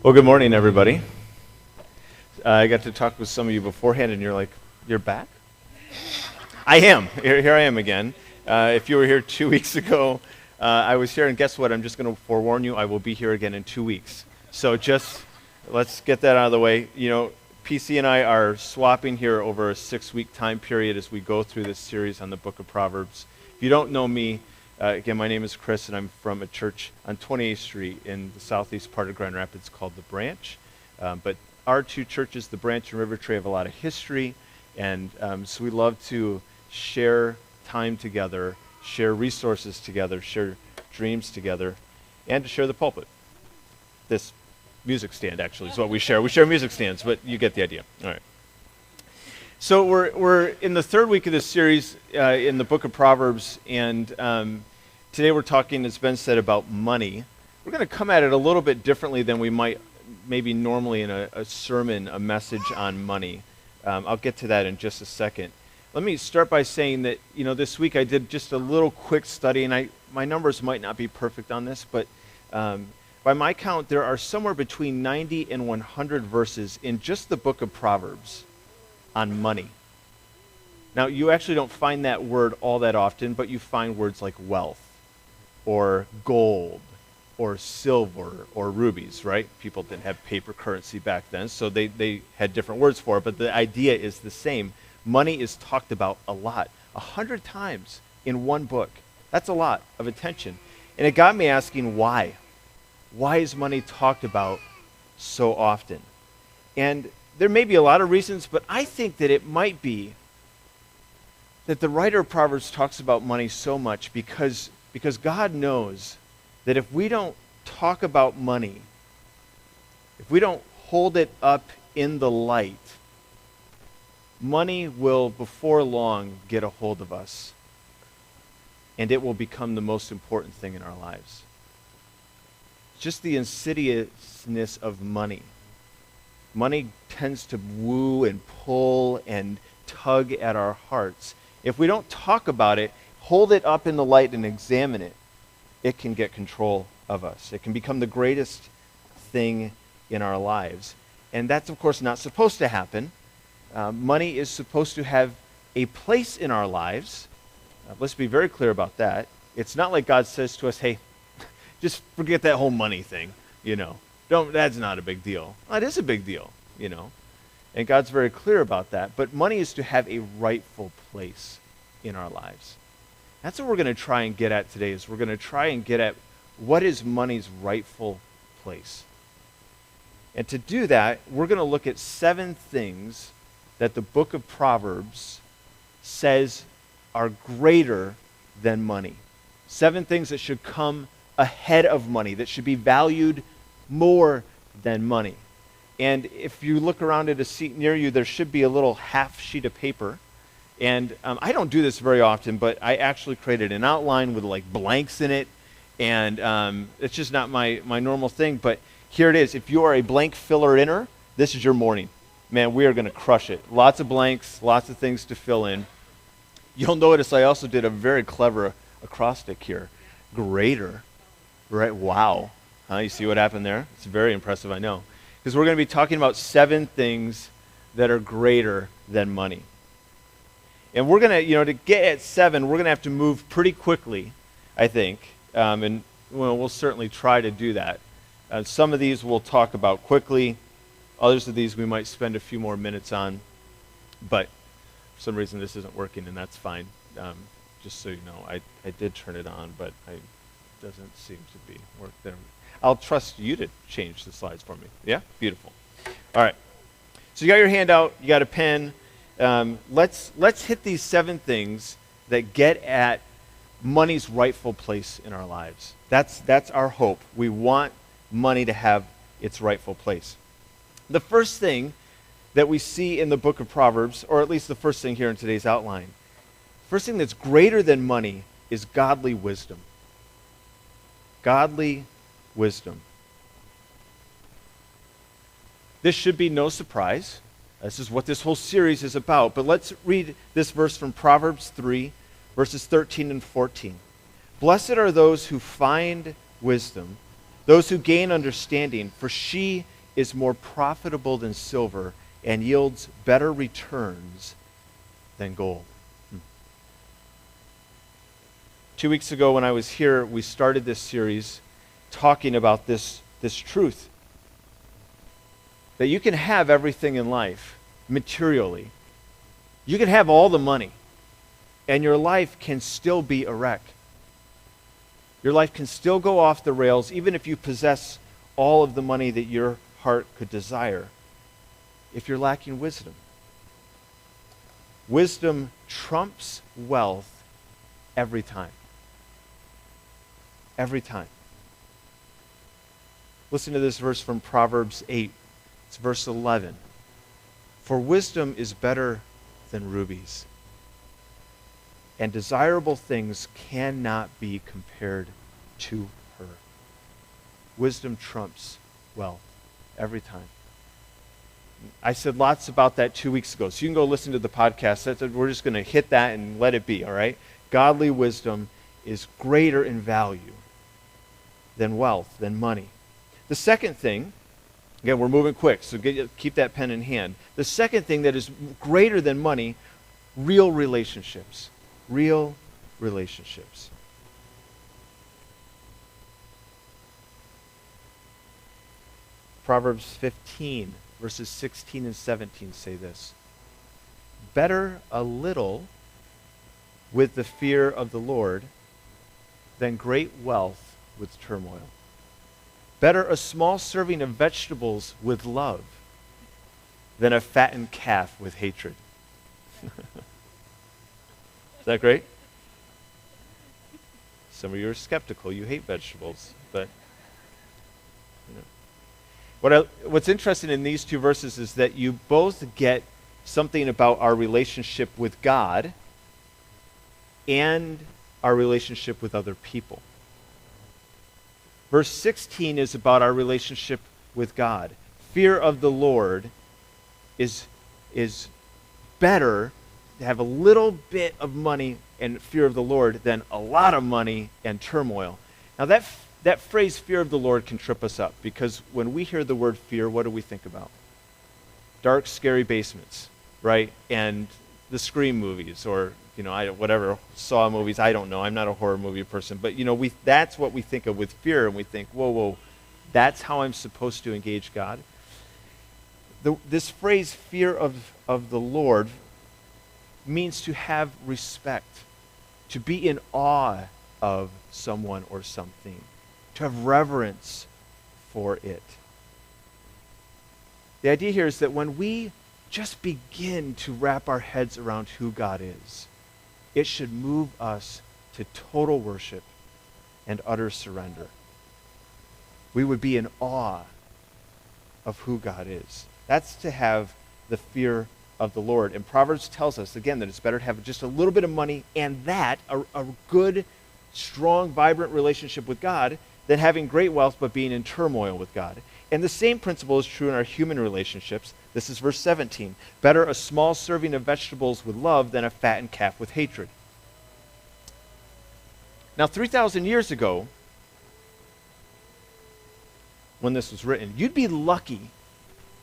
Well, good morning, everybody. I got to talk with some of you beforehand, and you're like, you're back? I am. Here I am again. If you were here 2 weeks ago, I was here, and guess what? I'm just going to forewarn you, I will be here again in 2 weeks. So just let's get that out of the way. You know, PC and I are swapping here over a 6-week time period as we go through this series on the book of Proverbs. If you don't know me, again, my name is Chris, and I'm from a church on 28th Street in the southeast part of Grand Rapids called The Branch. But our two churches, The Branch and RiverTree, have a lot of history, and so we love to share time together, share resources together, share dreams together, and to share the pulpit. This music stand, actually, is what we share. We share music stands, but you get the idea. All right. So we're in the third week of this series in the book of Proverbs, and today we're talking, as Ben said, about money. We're going to come at it a little bit differently than we might maybe normally in a sermon, a message on money. I'll get to that in just a second. Let me start by saying that, you know, this week I did just a little quick study, and my numbers might not be perfect on this, but by my count, there are somewhere between 90 and 100 verses in just the book of Proverbs on money. Now, you actually don't find that word all that often, but you find words like wealth, or gold, or silver, or rubies, right? People didn't have paper currency back then, so they had different words for it, but the idea is the same. Money is talked about a lot, 100 times in one book. That's a lot of attention. And it got me asking why. Why is money talked about so often? And there may be a lot of reasons, but I think that it might be that the writer of Proverbs talks about money so much because God knows that if we don't talk about money, if we don't hold it up in the light, money will before long get a hold of us, and it will become the most important thing in our lives. Just the insidiousness of money. Money tends to woo and pull and tug at our hearts. If we don't talk about it, hold it up in the light and examine it, it can get control of us. It can become the greatest thing in our lives. And that's, of course, not supposed to happen. Money is supposed to have a place in our lives. Let's be very clear about that. It's not like God says to us, hey, just forget that whole money thing, you know. That's not a big deal. Well, it is a big deal, you know. And God's very clear about that. But money is to have a rightful place in our lives. That's what we're going to try and get at today, is we're going to try and get at what is money's rightful place. And to do that, we're going to look at 7 things that the book of Proverbs says are greater than money. 7 things that should come ahead of money, that should be valued more than money. And if you look around at a seat near you, there should be a little half sheet of paper. And I don't do this very often, but I actually created an outline with like blanks in it. And it's just not my normal thing. But here it is. If you are a blank filler-inner, this is your morning. Man, we are going to crush it. Lots of blanks, lots of things to fill in. You'll notice I also did a very clever acrostic here. Greater, right? Wow. You see what happened there? It's very impressive, I know. Because we're going to be talking about 7 things that are greater than money. And we're going to, to get at 7, we're going to have to move pretty quickly, I think. And we'll certainly try to do that. Some of these we'll talk about quickly. Others of these we might spend a few more minutes on. But for some reason this isn't working, and that's fine. Just so you know, I did turn it on, but it doesn't seem to be working. I'll trust you to change the slides for me. Yeah? Beautiful. All right. So you got your handout. You got a pen. Let's hit these 7 things that get at money's rightful place in our lives. That's our hope. We want money to have its rightful place. The first thing that we see in the book of Proverbs, or at least the first thing here in today's outline, first thing that's greater than money is godly wisdom. Godly wisdom. This should be no surprise. This is what this whole series is about. But let's read this verse from Proverbs 3, verses 13 and 14. Blessed are those who find wisdom, those who gain understanding, for she is more profitable than silver and yields better returns than gold. 2 weeks ago when I was here, we started this series talking about this truth. That you can have everything in life, materially. You can have all the money, and your life can still be a wreck. Your life can still go off the rails, even if you possess all of the money that your heart could desire, if you're lacking wisdom. Wisdom trumps wealth every time. Every time. Listen to this verse from Proverbs 8. It's verse 11. For wisdom is better than rubies, and desirable things cannot be compared to her. Wisdom trumps wealth every time. I said lots about that 2 weeks ago, so you can go listen to the podcast. We're just going to hit that and let it be, all right? Godly wisdom is greater in value than wealth, than money. The second thing, again, we're moving quick, so keep that pen in hand. The second thing that is greater than money, real relationships. Real relationships. Proverbs 15, verses 16 and 17 say this. Better a little with the fear of the Lord than great wealth with turmoil. Better a small serving of vegetables with love than a fattened calf with hatred. Is that great? Some of you are skeptical. You hate vegetables, but what's interesting in these two verses is that you both get something about our relationship with God and our relationship with other people. Verse 16 is about our relationship with God. Fear of the Lord is better to have a little bit of money and fear of the Lord than a lot of money and turmoil. Now that phrase, fear of the Lord, can trip us up because when we hear the word fear, what do we think about? Dark, scary basements, right? And the Scream movies or whatever, Saw movies, I don't know. I'm not a horror movie person. But, that's what we think of with fear, and we think, whoa, that's how I'm supposed to engage God? This phrase, fear of the Lord, means to have respect, to be in awe of someone or something, to have reverence for it. The idea here is that when we just begin to wrap our heads around who God is, it should move us to total worship and utter surrender. We would be in awe of who God is. That's to have the fear of the Lord. And Proverbs tells us, again, that it's better to have just a little bit of money and that, a good, strong, vibrant relationship with God, than having great wealth but being in turmoil with God. And the same principle is true in our human relationships. This is verse 17. Better a small serving of vegetables with love than a fattened calf with hatred. Now, 3,000 years ago, when this was written, you'd be lucky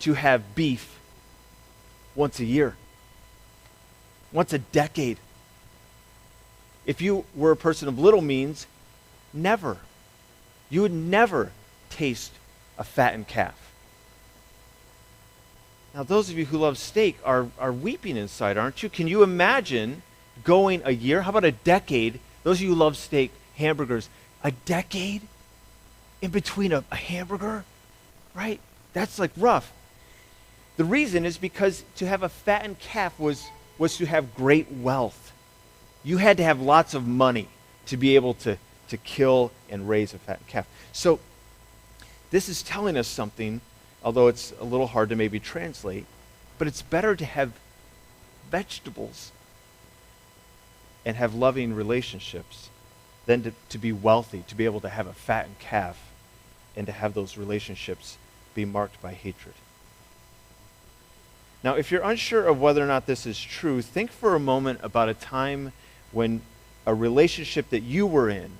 to have beef once a year, once a decade. If you were a person of little means, never. You would never taste a fattened calf. Now, those of you who love steak are weeping inside, aren't you? Can you imagine going a year? How about a decade? Those of you who love steak, hamburgers, a decade in between a hamburger, right? That's like rough. The reason is because to have a fattened calf was to have great wealth. You had to have lots of money to be able to kill and raise a fattened calf. So this is telling us something, although it's a little hard to maybe translate, but it's better to have vegetables and have loving relationships than to be wealthy, to be able to have a fattened calf and to have those relationships be marked by hatred. Now, if you're unsure of whether or not this is true, think for a moment about a time when a relationship that you were in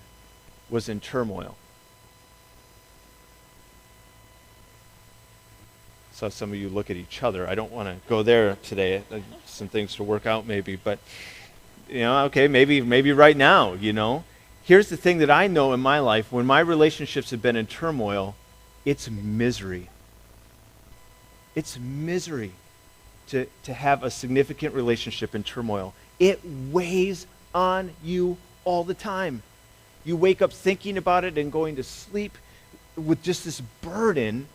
was in turmoil. Saw some of you look at each other. I don't want to go there today. Some things to work out maybe, but okay, maybe right now, Here's the thing that I know in my life: when my relationships have been in turmoil, it's misery. It's misery to have a significant relationship in turmoil. It weighs on you all the time. You wake up thinking about it and going to sleep with just this burden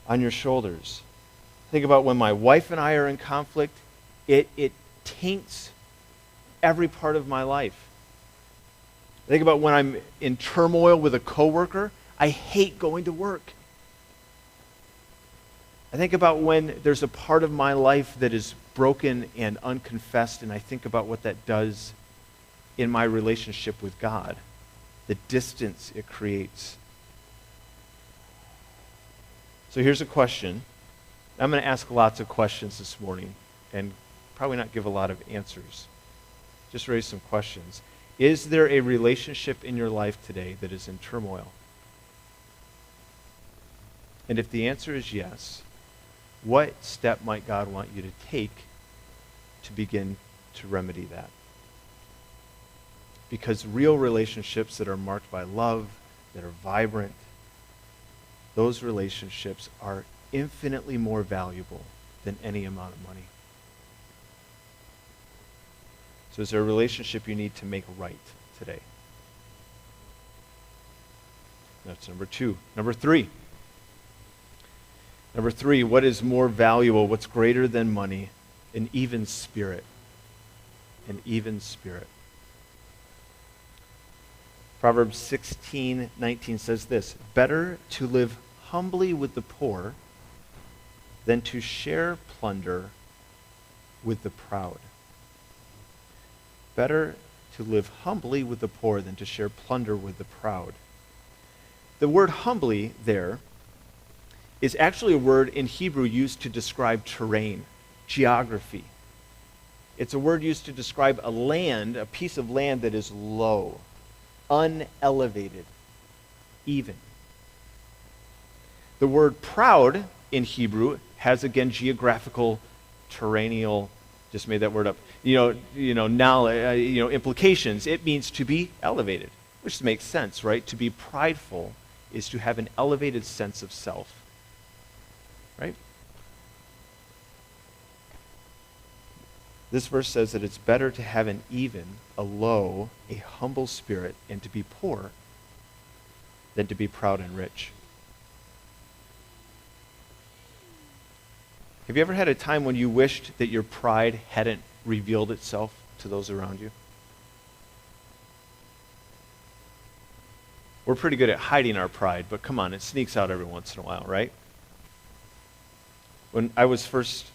on your shoulders. Think about when my wife and I are in conflict, it taints every part of my life. Think about when I'm in turmoil with a coworker, I hate going to work. I think about when there's a part of my life that is broken and unconfessed, and I think about what that does in my relationship with God, the distance it creates. So here's a question. I'm going to ask lots of questions this morning and probably not give a lot of answers. Just raise some questions. Is there a relationship in your life today that is in turmoil? And if the answer is yes, what step might God want you to take to begin to remedy that? Because real relationships that are marked by love, that are vibrant, those relationships are infinitely more valuable than any amount of money. So is there a relationship you need to make right today? That's number 2. Number 3. Number 3, what is more valuable? What's greater than money? An even spirit. An even spirit. Proverbs 16:19 says this: better to live humbly with the poor than to share plunder with the proud. Better to live humbly with the poor than to share plunder with the proud. The word humbly there is actually a word in Hebrew used to describe terrain, geography. It's a word used to describe a land, a piece of land that is low, unelevated, even. The word proud in Hebrew has, again, geographical, terrestrial, just made that word up, implications. It means to be elevated, which makes sense, right? To be prideful is to have an elevated sense of self, right? This verse says that it's better to have an even, a low, a humble spirit, and to be poor than to be proud and rich. Have you ever had a time when you wished that your pride hadn't revealed itself to those around you? We're pretty good at hiding our pride, but come on, it sneaks out every once in a while, right? When I was first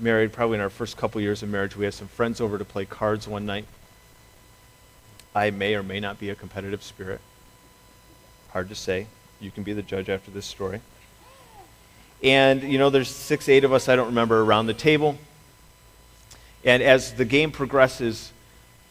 married, probably in our first couple years of marriage, we had some friends over to play cards one night. I may or may not be a competitive spirit. Hard to say. You can be the judge after this story. And, there's 6, 8 of us, I don't remember, around the table. And as the game progresses,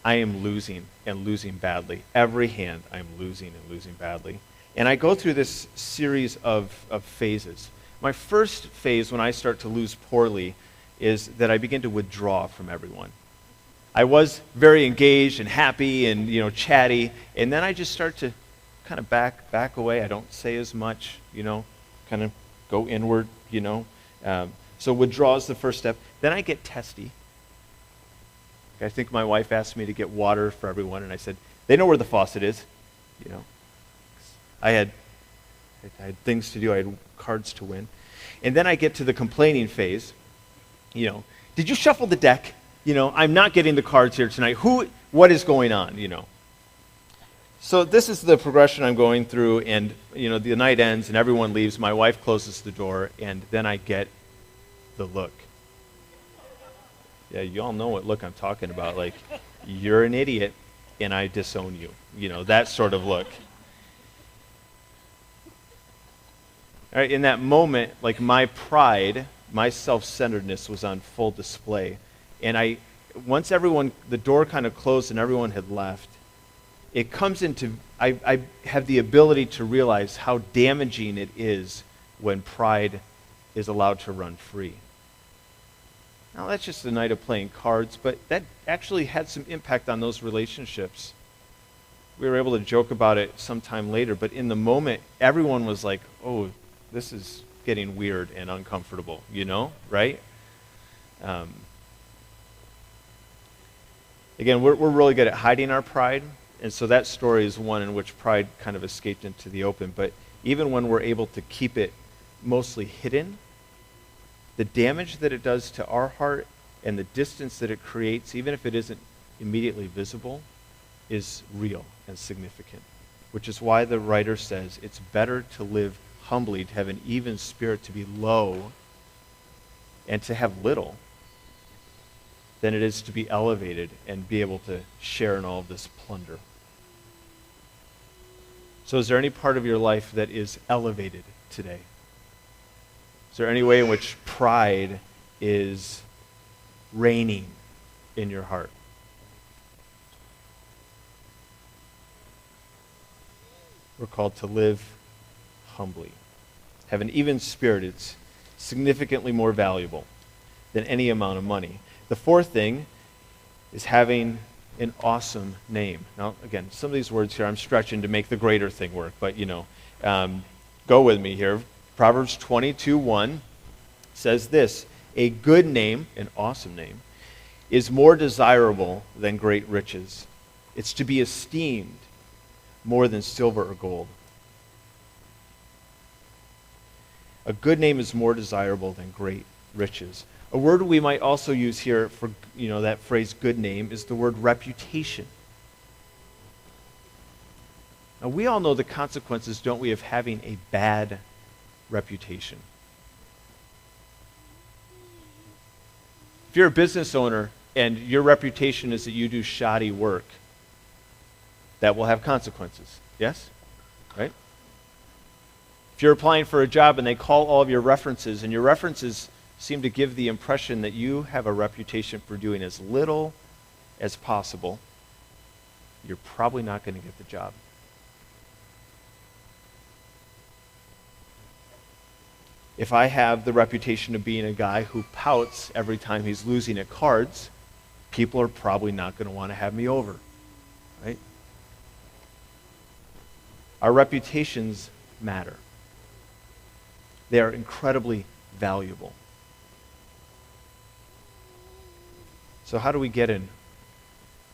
I am losing, and losing badly. Every hand, I'm losing and losing badly. And I go through this series of phases. My first phase, when I start to lose poorly, is that I begin to withdraw from everyone. I was very engaged and happy and, chatty, and then I just start to kind of back away. I don't say as much, kind of go inward, So withdrawal is the first step. Then I get testy. I think my wife asked me to get water for everyone, and I said, they know where the faucet is, I had things to do. I had cards to win. And then I get to the complaining phase. Did you shuffle the deck? I'm not getting the cards here tonight. What is going on, So this is the progression I'm going through, and, the night ends and everyone leaves. My wife closes the door, and then I get the look. Yeah, you all know what look I'm talking about. Like, you're an idiot, and I disown you. That sort of look. All right, in that moment, like, my pride, my self-centeredness was on full display. And once the door kind of closed and everyone had left, I have the ability to realize how damaging it is when pride is allowed to run free. Now, that's just a night of playing cards, but that actually had some impact on those relationships. We were able to joke about it sometime later, but in the moment, everyone was like, oh, this is getting weird and uncomfortable, right? Again, we're really good at hiding our pride, and so that story is one in which pride kind of escaped into the open. But even when we're able to keep it mostly hidden, the damage that it does to our heart and the distance that it creates, even if it isn't immediately visible, is real and significant. Which is why the writer says it's better to live humbly, to have an even spirit, to be low, and to have little, than it is to be elevated and be able to share in all of this plunder. So is there any part of your life that is elevated today? Is there any way in which pride is reigning in your heart? We're called to live humbly. Have an even spirit. It's significantly more valuable than any amount of money. The fourth thing is having an awesome name. Now, again, some of these words here I'm stretching to make the greater thing work, but go with me here. Proverbs 22:1 says this: a good name, an awesome name, is more desirable than great riches. It's to be esteemed more than silver or gold. A good name is more desirable than great riches. A word we might also use here for that phrase good name is the word reputation. Now we all know the consequences, don't we, of having a bad reputation. If you're a business owner and your reputation is that you do shoddy work, that will have consequences. Yes? Right? If you're applying for a job and they call all of your references, and your references seem to give the impression that you have a reputation for doing as little as possible, you're probably not going to get the job. If I have the reputation of being a guy who pouts every time he's losing at cards, people are probably not going to want to have me over, right? Our reputations matter. They are incredibly valuable. So how do we get an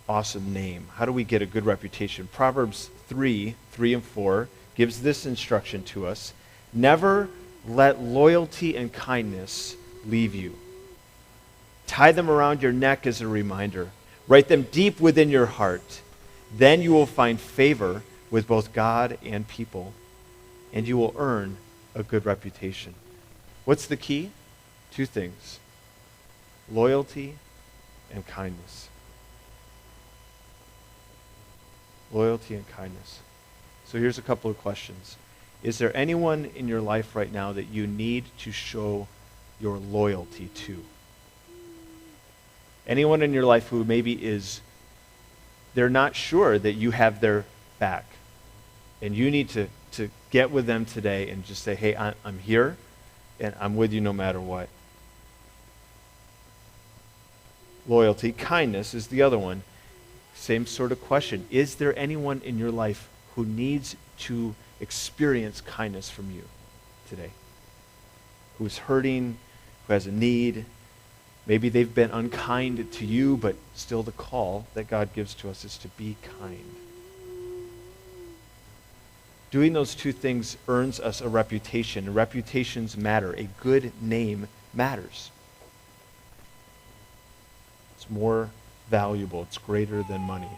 awesome name? How do we get a good reputation? Proverbs 3:3-4 gives this instruction to us: never let loyalty and kindness leave you. Tie them around your neck as a reminder. Write them deep within your heart. Then you will find favor with both God and people, and you will earn a good reputation. What's the key? Two things: loyalty and kindness. Loyalty and kindness. So here's a couple of questions. Is there anyone in your life right now that you need to show your loyalty to? Anyone in your life who maybe they're not sure that you have their back, and you need to get with them today and just say, hey, I'm here, and I'm with you no matter what. Loyalty. Kindness is the other one. Same sort of question. Is there anyone in your life who needs to experience kindness from you today? Who's hurting, who has a need? Maybe they've been unkind to you, but still the call that God gives to us is to be kind. Doing those two things earns us a reputation. Reputations matter. A good name matters. It's more valuable. It's greater than money.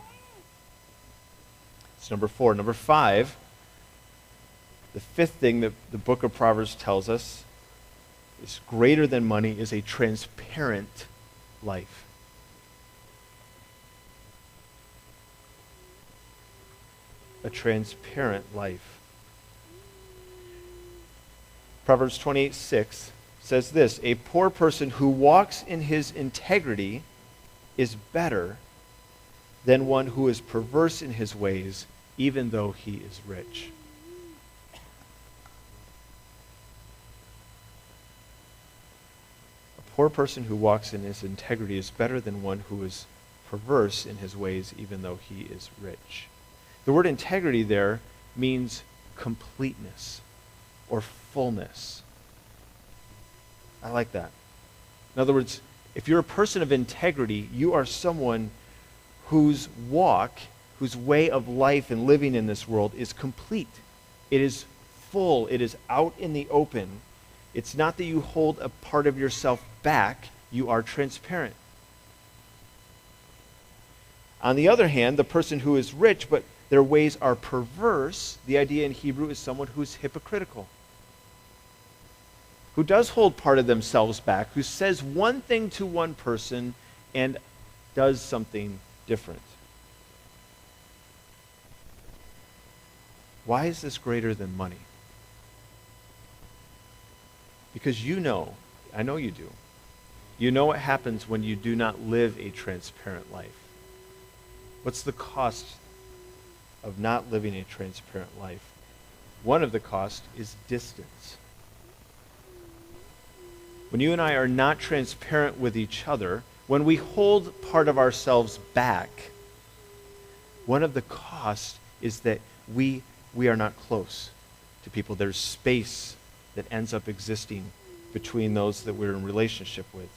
It's number 4. Number 5, the fifth thing that the book of Proverbs tells us is greater than money is a transparent life. A transparent life. Proverbs 28:6 says this: a poor person who walks in his integrity is better than one who is perverse in his ways, even though he is rich. poor person who walks in his integrity is better than one who is perverse in his ways, even though he is rich. The word integrity there means completeness or fullness. I like that. In other words, if you're a person of integrity, you are someone whose walk, whose way of life and living in this world is complete. It is full. It is out in the open. It's not that you hold a part of yourself back. You are transparent. On the other hand, the person who is rich, but their ways are perverse, the idea in Hebrew is someone who's hypocritical, who does hold part of themselves back, who says one thing to one person and does something different. Why is this greater than money? Because you know, I know you do, you know what happens when you do not live a transparent life. What's the cost of not living a transparent life? One of the costs is distance. When you and I are not transparent with each other, when we hold part of ourselves back, one of the costs is that we are not close to people. There's space that ends up existing between those that we're in relationship with.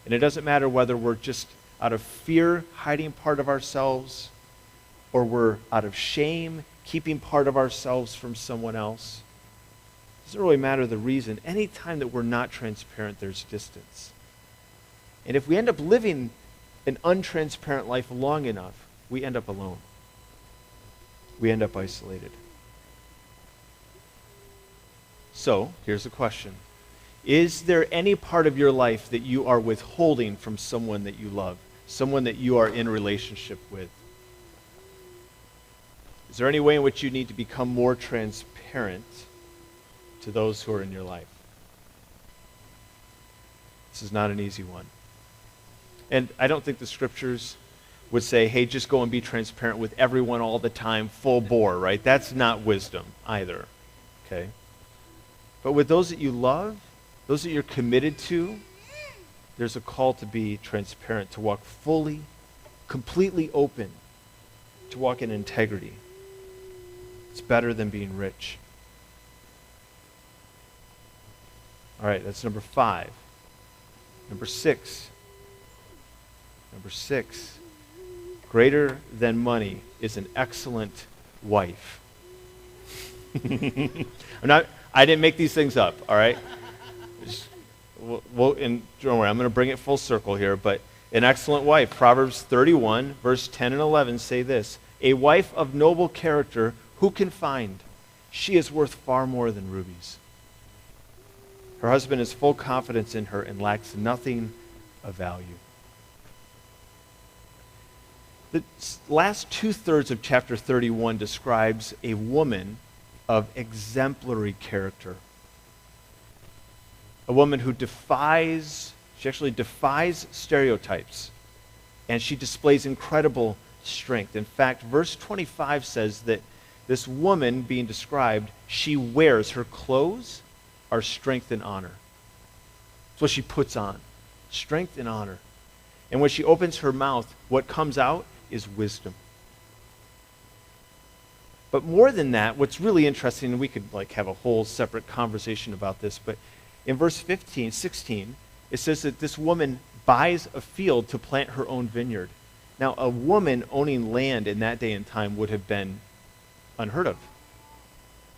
And it doesn't matter whether we're just out of fear hiding part of ourselves, or we're out of shame keeping part of ourselves from someone else. It doesn't really matter the reason. Anytime that we're not transparent, there's distance. And if we end up living an untransparent life long enough, we end up alone. We end up isolated. So, here's the question. Is there any part of your life that you are withholding from someone that you love, someone that you are in relationship with? Is there any way in which you need to become more transparent to those who are in your life? This is not an easy one. And I don't think the scriptures would say, hey, just go and be transparent with everyone all the time, full bore, right? That's not wisdom either, okay? But with those that you love, those that you're committed to, there's a call to be transparent, to walk fully, completely open, to walk in integrity. It's better than being rich. All right, that's number 5. Number 6. Number 6. Greater than money is an excellent wife. I didn't make these things up, all right? And don't worry, I'm going to bring it full circle here, but an excellent wife. Proverbs 31, verse 10 and 11 say this: a wife of noble character, who can find? She is worth far more than rubies. Her husband has full confidence in her and lacks nothing of value. The last 2/3 of chapter 31 describes a woman of exemplary character. A woman who she actually defies stereotypes, and she displays incredible strength. In fact, verse 25 says that this woman being described, she wears, her clothes are strength and honor. That's what she puts on, strength and honor. And when she opens her mouth, what comes out is wisdom. But more than that, what's really interesting, and we could have a whole separate conversation about this, but in verse 16, it says that this woman buys a field to plant her own vineyard. Now, a woman owning land in that day and time would have been unheard of.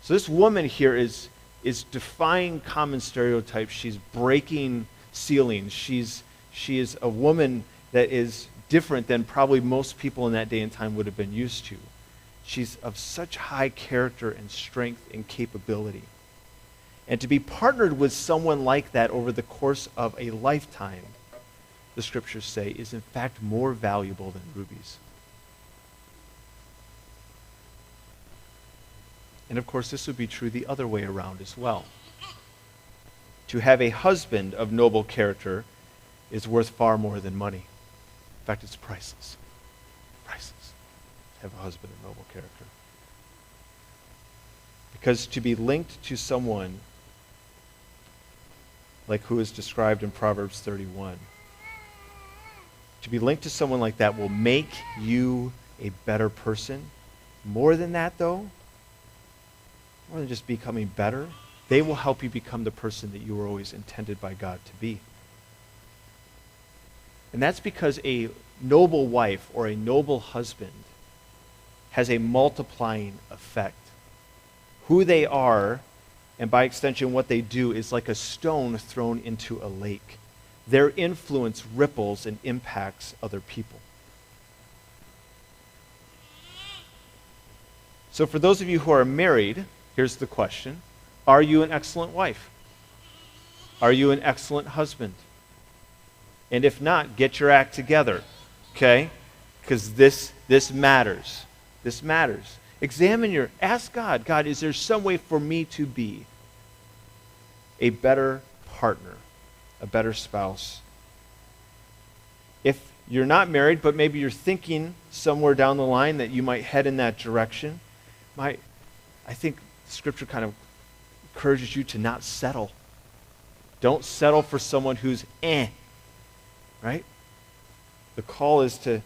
So this woman here is defying common stereotypes. She's breaking ceilings. She is a woman that is different than probably most people in that day and time would have been used to. She's of such high character and strength and capability. And to be partnered with someone like that over the course of a lifetime, the scriptures say, is in fact more valuable than rubies. And of course, this would be true the other way around as well. To have a husband of noble character is worth far more than money. In fact, it's priceless. Priceless. To have a husband of noble character. Because to be linked to someone like who is described in Proverbs 31. To be linked to someone like that will make you a better person. More than that, though, more than just becoming better, they will help you become the person that you were always intended by God to be. And that's because a noble wife or a noble husband has a multiplying effect. Who they are, and by extension what they do, is like a stone thrown into a lake. Their influence ripples and impacts other people. So for those of you who are married, here's the question. Are you an excellent wife? Are you an excellent husband? And if not, get your act together, okay? Because this matters. This matters. Ask God, is there some way for me to be a better partner, a better spouse? If you're not married, but maybe you're thinking somewhere down the line that you might head in that direction, I think Scripture kind of encourages you to not settle. Don't settle for someone who's right? The call is to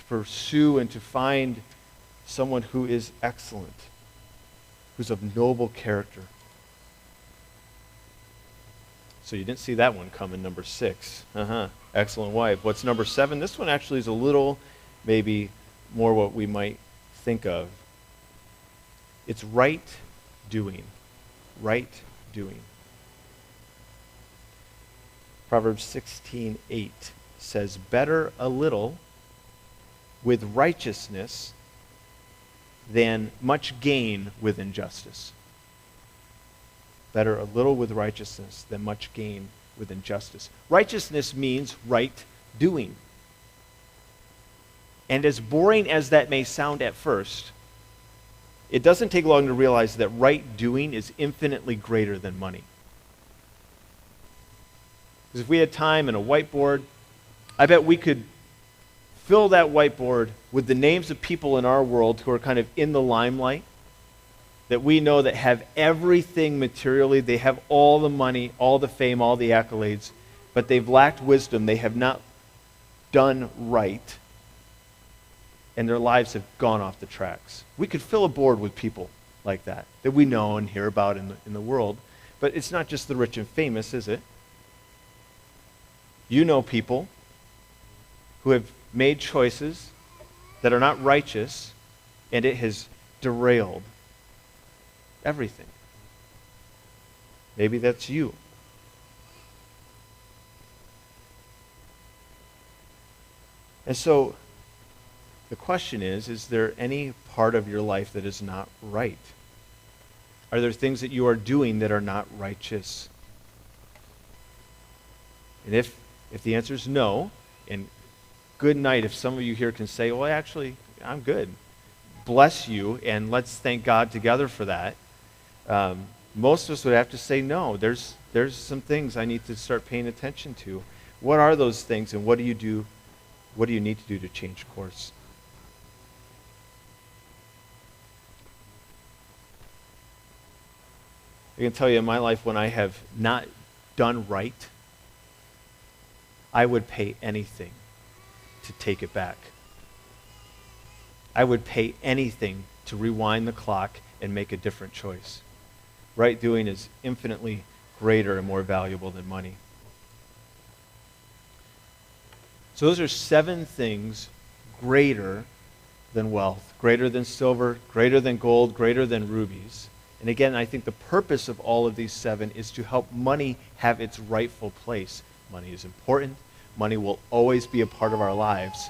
pursue and to find someone who is excellent, who's of noble character. So you didn't see that one coming, number 6. Excellent wife. What's number 7? This one actually is a little, maybe more what we might think of. It's right doing. Right doing. Proverbs 16:8 says, "Better a little with righteousness than much gain with injustice." Better a little with righteousness than much gain with injustice. Righteousness means right doing. And as boring as that may sound at first, it doesn't take long to realize that right doing is infinitely greater than money. Because if we had time and a whiteboard, I bet we could fill that whiteboard with the names of people in our world who are kind of in the limelight, that we know that have everything materially. They have all the money, all the fame, all the accolades, but they've lacked wisdom. They have not done right, and their lives have gone off the tracks. We could fill a board with people like that we know and hear about in the world, but it's not just the rich and famous, is it? You know people who have made choices that are not righteous, and it has derailed everything. Maybe that's you. And so the question is there any part of your life that is not right? Are there things that you are doing that are not righteous? And if the answer is no, and good night if some of you here can say, well, actually, I'm good. Bless you, and let's thank God together for that. Most of us would have to say no. There's some things I need to start paying attention to. What are those things, and what do you do? What do you need to do to change course? I can tell you in my life, when I have not done right, I would pay anything to take it back. I would pay anything to rewind the clock and make a different choice. Right doing is infinitely greater and more valuable than money. So those are 7 things greater than wealth, greater than silver, greater than gold, greater than rubies. And again, I think the purpose of all of these 7 is to help money have its rightful place. Money is important. Money will always be a part of our lives.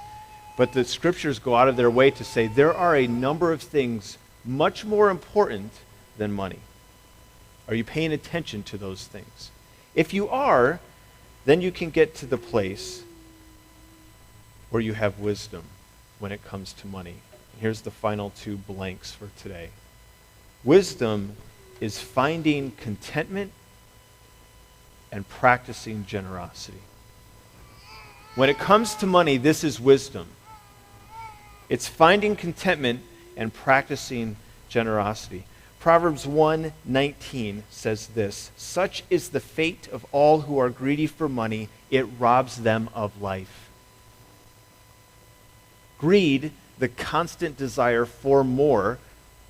But the scriptures go out of their way to say there are a number of things much more important than money. Are you paying attention to those things? If you are, then you can get to the place where you have wisdom when it comes to money. Here's the final 2 blanks for today. Wisdom is finding contentment and practicing generosity. When it comes to money, this is wisdom. It's finding contentment and practicing generosity. Proverbs 1:19 says this, "Such is the fate of all who are greedy for money, it robs them of life." Greed, the constant desire for more,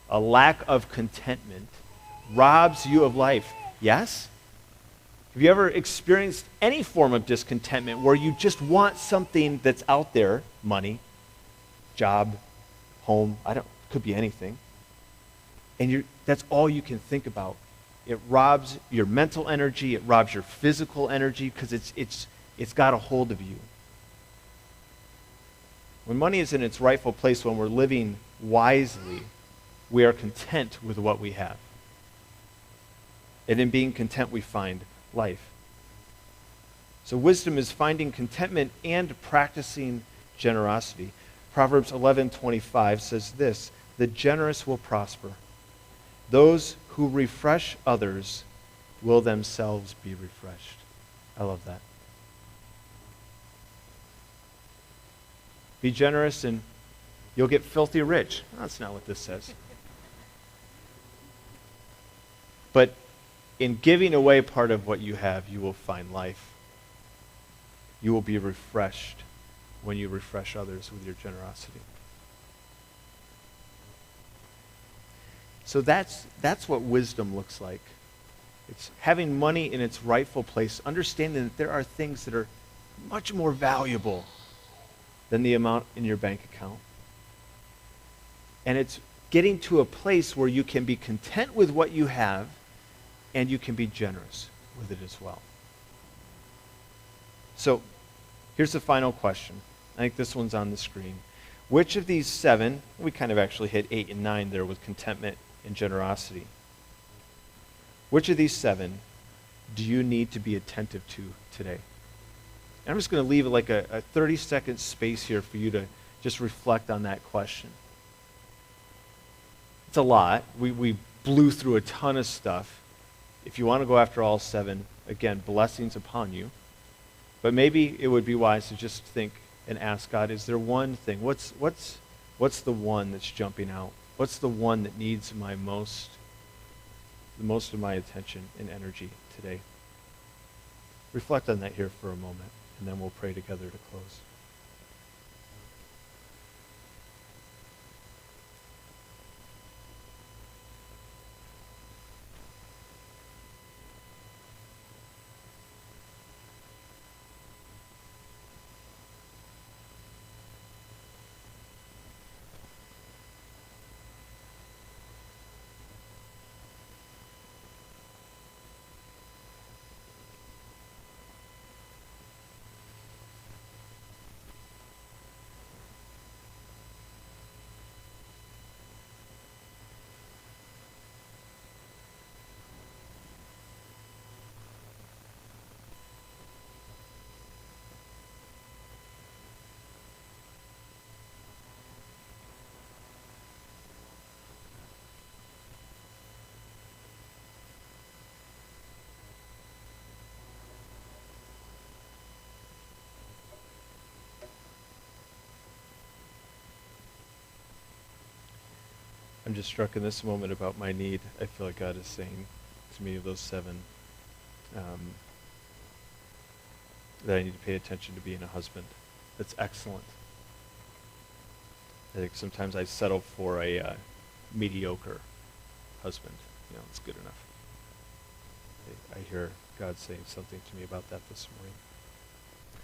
a lack of contentment, robs you of life. Yes? Have you ever experienced any form of discontentment where you just want something that's out there, money, job, home, could be anything, and that's all you can think about? It robs your mental energy, it robs your physical energy because it's got a hold of you. When money is in its rightful place, when we're living wisely, we are content with what we have. And in being content, we find life. So wisdom is finding contentment and practicing generosity. Proverbs 11:25 says this, "The generous will prosper. Those who refresh others will themselves be refreshed." I love that. Be generous and you'll get filthy rich. That's not what this says. But in giving away part of what you have, you will find life. You will be refreshed when you refresh others with your generosity. So that's what wisdom looks like. It's having money in its rightful place, understanding that there are things that are much more valuable than the amount in your bank account. And it's getting to a place where you can be content with what you have and you can be generous with it as well. So here's the final question. I think this one's on the screen. Which of these 7, we kind of actually hit 8 and 9 there with contentment and generosity. Which of these 7 do you need to be attentive to today? And I'm just going to leave like a 30-second space here for you to just reflect on that question. It's a lot. We blew through a ton of stuff. If you want to go after all 7, again, blessings upon you. But maybe it would be wise to just think and ask God, is there one thing? What's the one that's jumping out? What's the one that needs the most of my attention and energy today? Reflect on that here for a moment, and then we'll pray together to close. I'm just struck in this moment about my need. I feel like God is saying to me of those 7 that I need to pay attention to being a husband. That's excellent. I think sometimes I settle for a mediocre husband. It's good enough. I hear God saying something to me about that this morning.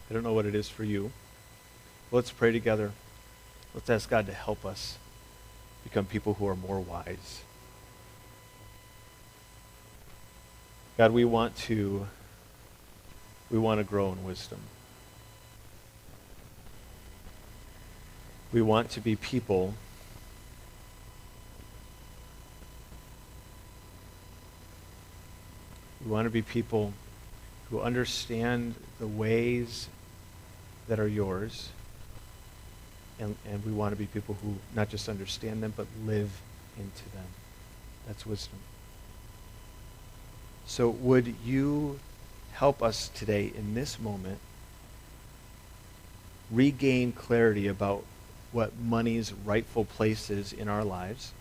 I don't know what it is for you. Let's pray together. Let's ask God to help us become people who are more wise. God, we want to grow in wisdom. We want to be people who understand the ways that are yours. And we want to be people who not just understand them, but live into them. That's wisdom. So would you help us today in this moment regain clarity about what money's rightful place is in our lives?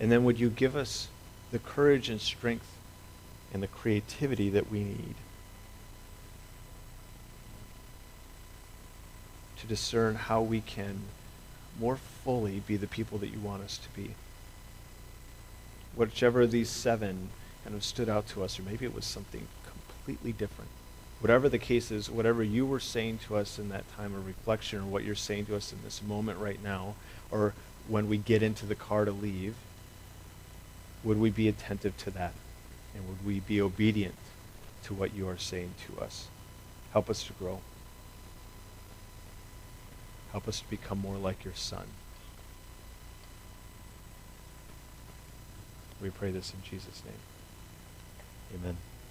And then would you give us the courage and strength and the creativity that we need to discern how we can more fully be the people that you want us to be. Whichever of these 7 kind of stood out to us, or maybe it was something completely different. Whatever the case is, whatever you were saying to us in that time of reflection, or what you're saying to us in this moment right now, or when we get into the car to leave, would we be attentive to that? And would we be obedient to what you are saying to us? Help us to grow. Help us to become more like your Son. We pray this in Jesus' name. Amen.